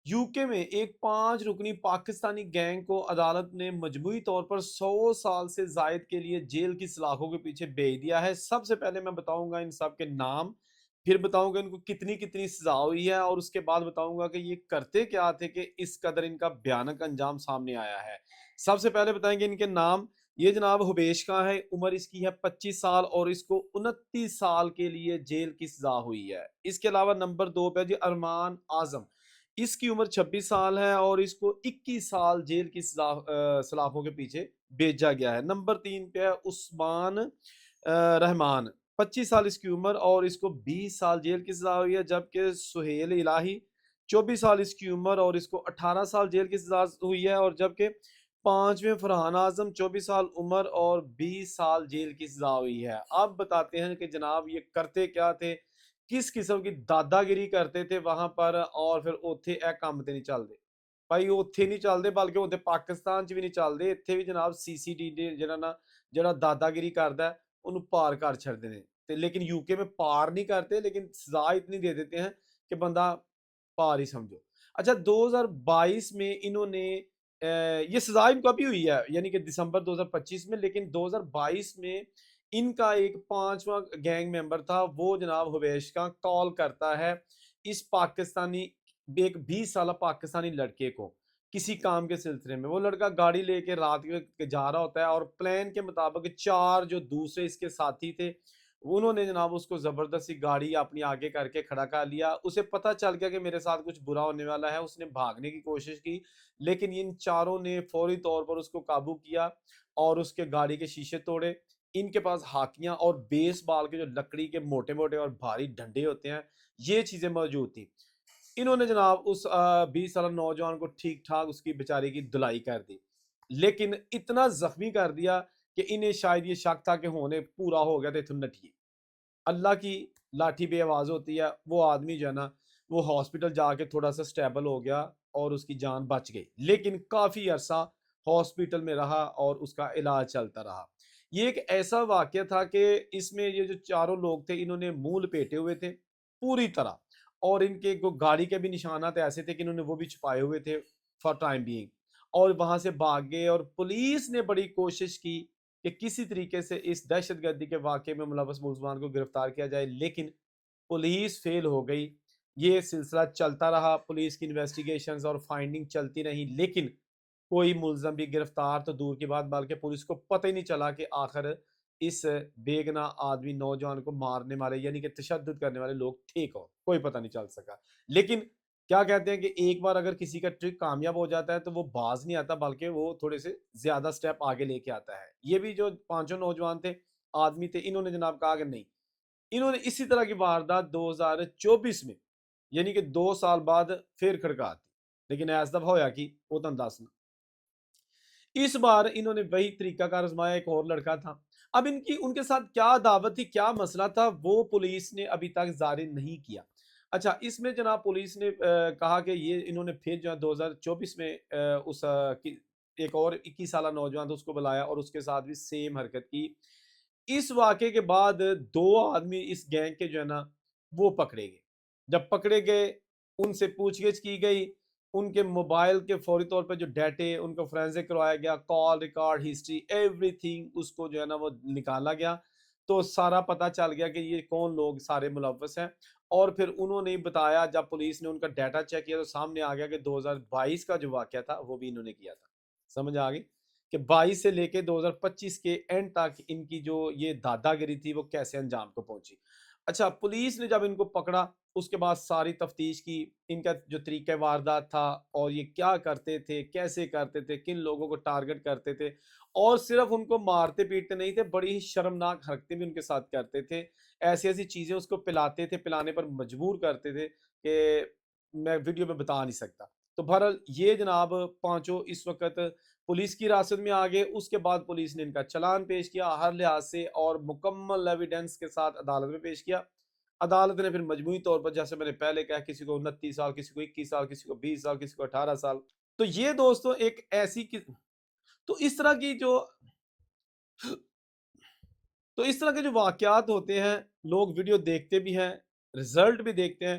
You کے میں ایک 5 رکنی پاکستانی گینگ کو عدالت نے مجموعی طور پر 100 سال سے زائد کے لیے جیل کی سلاخوں کے پیچھے بھیج دیا ہے۔ سب سے پہلے میں بتاؤں گا ان سب کے نام، پھر بتاؤں گا ان کو کتنی کتنی سزا ہوئی ہے، اور اس کے بعد بتاؤں گا کہ یہ کرتے کیا تھے کہ اس قدر ان کا بھیانک انجام سامنے آیا ہے۔ سب سے پہلے بتائیں گے ان کے نام۔ یہ جناب حبیش کا ہے، عمر اس کی ہے 25 سال اور اس کو 29 سال کے لیے جیل کی سزا ہوئی ہے۔ اس کے علاوہ نمبر 2 پہ جی ارمان اعظم، اس کی عمر 26 سال ہے اور اس کو 21 سال جیل کی سلاخوں کے پیچھے بھیجا گیا ہے۔ نمبر 3 پہ ہے عثمان رحمان، 25 سال اس کی عمر اور اس کو 20 سال جیل کی سزا ہوئی ہے، جبکہ سہیل الہی 24 سال اس کی عمر اور اس کو 18 سال جیل کی سزا ہوئی ہے، اور جبکہ پانچویں فرحان اعظم 24 سال عمر اور 20 سال جیل کی سزا ہوئی ہے۔ اب بتاتے ہیں کہ جناب یہ کرتے کیا تھے، کس قسم کی دادا گیری کرتے تھے وہاں پر، اور پھر اوتھے اے کام تے نہیں چل دے بھائی، اوتھے نہیں چل دے بلکہ اوتھے پاکستان چ بھی نہیں چل دے، اتھے بھی جناب سی سی ٹی جڑا دادا گیری کردا ہے انہوں پار کر چھڑتے ہیں، لیکن یو کے میں پار نہیں کرتے، لیکن سزا اتنی دے دیتے ہیں کہ بندہ پار ہی سمجھو۔ اچھا 2022 میں انہوں نے یہ سزا ان کو ابھی ہوئی ہے یعنی کہ دسمبر 2025 میں، لیکن 2022 میں ان کا ایک 5واں گینگ ممبر تھا، وہ جناب حبیش کا کال کرتا ہے اس پاکستانی ایک 20 سالہ پاکستانی لڑکے کو کسی کام کے سلسلے میں۔ وہ لڑکا گاڑی لے کے رات کے جا رہا ہوتا ہے اور پلان کے مطابق 4 جو دوسرے اس کے ساتھی تھے انہوں نے جناب اس کو زبردستی گاڑی اپنی آگے کر کے کھڑا کر لیا۔ اسے پتہ چل گیا کہ میرے ساتھ کچھ برا ہونے والا ہے، اس نے بھاگنے کی کوشش کی، لیکن ان چاروں نے فوری طور پر اس کو قابو کیا اور اس کے گاڑی کے شیشے توڑے۔ ان کے پاس ہاکیاں اور بیس بال کے جو لکڑی کے موٹے موٹے اور بھاری ڈنڈے ہوتے ہیں یہ چیزیں موجود تھیں۔ انہوں نے جناب اس 20 سالہ نوجوان کو ٹھیک ٹھاک اس کی بیچاری کی دلائی کر دی، لیکن اتنا زخمی کر دیا کہ انہیں شاید یہ شک تھا کہ ہونے پورا ہو گیا تھے نٹیے۔ اللہ کی لاٹھی بے آواز ہوتی ہے، وہ آدمی جو ہے نا وہ ہاسپٹل جا کے تھوڑا سا سٹیبل ہو گیا اور اس کی جان بچ گئی، لیکن کافی عرصہ ہاسپٹل میں رہا اور اس کا علاج چلتا رہا۔ یہ ایک ایسا واقعہ تھا کہ اس میں یہ جو چاروں لوگ تھے انہوں نے منہ لپیٹے ہوئے تھے پوری طرح، اور ان کے گاڑی کے بھی نشانات ایسے تھے کہ انہوں نے وہ بھی چھپائے ہوئے تھے فار ٹائم بینگ، اور وہاں سے بھاگ گئے، اور پولیس نے بڑی کوشش کی کہ کسی طریقے سے اس دہشت گردی کے واقعے میں ملوث ملزمان کو گرفتار کیا جائے، لیکن پولیس فیل ہو گئی۔ یہ سلسلہ چلتا رہا، پولیس کی انویسٹیگیشنز اور فائنڈنگ چلتی رہی، لیکن کوئی ملزم بھی گرفتار تو دور کی بات بلکہ پولیس کو پتہ ہی نہیں چلا کہ آخر اس بے گناہ آدمی نوجوان کو مارنے والے یعنی کہ تشدد کرنے والے لوگ تھے کون، کوئی پتہ نہیں چل سکا۔ لیکن کیا کہتے ہیں کہ ایک بار اگر کسی کا ٹرک کامیاب ہو جاتا ہے تو وہ باز نہیں آتا بلکہ وہ تھوڑے سے زیادہ سٹیپ آگے لے کے آتا ہے۔ یہ بھی جو پانچوں نوجوان تھے آدمی تھے، انہوں نے جناب کہا کہ نہیں، انہوں نے اسی طرح کی واردات 2024 میں یعنی کہ 2 سال بعد پھر کھڑکا دی، لیکن ایس دفعہ ہویا کہ وہ تن دسنا اس بار انہوں نے وہی طریقہ کار آزمایا، ایک اور لڑکا تھا۔ اب ان کے ساتھ کیا دعوت تھی، کیا مسئلہ تھا، وہ پولیس نے ابھی تک ظاہر نہیں کیا۔ اچھا اس میں جناب پولیس نے کہا کہ یہ انہوں نے پھر جو ہے 2024 میں اس ایک اور 21 سالہ نوجوان تھا اس کو بلایا اور اس کے ساتھ بھی سیم حرکت کی۔ اس واقعے کے بعد 2 آدمی اس گینگ کے جو ہے نا وہ پکڑے گئے۔ جب پکڑے گئے ان سے پوچھ گچھ کی گئی، ان کے موبائل کے فوری طور پہ جو ڈیٹے ان کو فورینزک کروایا گیا، کال ریکارڈ ہسٹری ایوری تھنگ اس کو جو ہے نا وہ نکالا گیا، تو سارا پتہ چل گیا کہ یہ کون لوگ سارے ملوث ہیں۔ اور پھر انہوں نے بتایا، جب پولیس نے ان کا ڈیٹا چیک کیا تو سامنے آ گیا کہ 2022 کا جو واقعہ تھا وہ بھی انہوں نے کیا تھا۔ سمجھ آ گئی کہ 22 سے لے کے 2025 کے اینڈ تک ان کی جو یہ دادا گیری تھی وہ کیسے انجام کو پہنچی۔ اچھا پولیس نے جب ان کو پکڑا اس کے بعد ساری تفتیش کی، ان کا جو طریقہ واردات تھا اور یہ کیا کرتے تھے، کیسے کرتے تھے، کن لوگوں کو ٹارگٹ کرتے تھے، اور صرف ان کو مارتے پیٹتے نہیں تھے، بڑی ہی شرمناک حرکتیں بھی ان کے ساتھ کرتے تھے، ایسی ایسی چیزیں اس کو پلاتے تھے، پلانے پر مجبور کرتے تھے کہ میں ویڈیو میں بتا نہیں سکتا۔ تو بہرحال یہ جناب پانچوں اس وقت پولیس کی حراست میں آ گئے۔ اس کے بعد پولیس نے ان کا چلان پیش کیا ہر لحاظ سے اور مکمل ایویڈنس کے ساتھ عدالت میں پیش کیا۔ عدالت نے پھر مجموعی طور پر جیسے میں نے پہلے کہا کسی کو 29 سال، کسی کو 21 سال، کسی کو 20 سال، کسی کو 18 سال۔ تو یہ دوستوں ایک ایسی تو اس طرح کی جو تو اس طرح کے جو واقعات ہوتے ہیں، لوگ ویڈیو دیکھتے بھی ہیں، رزلٹ بھی دیکھتے ہیں،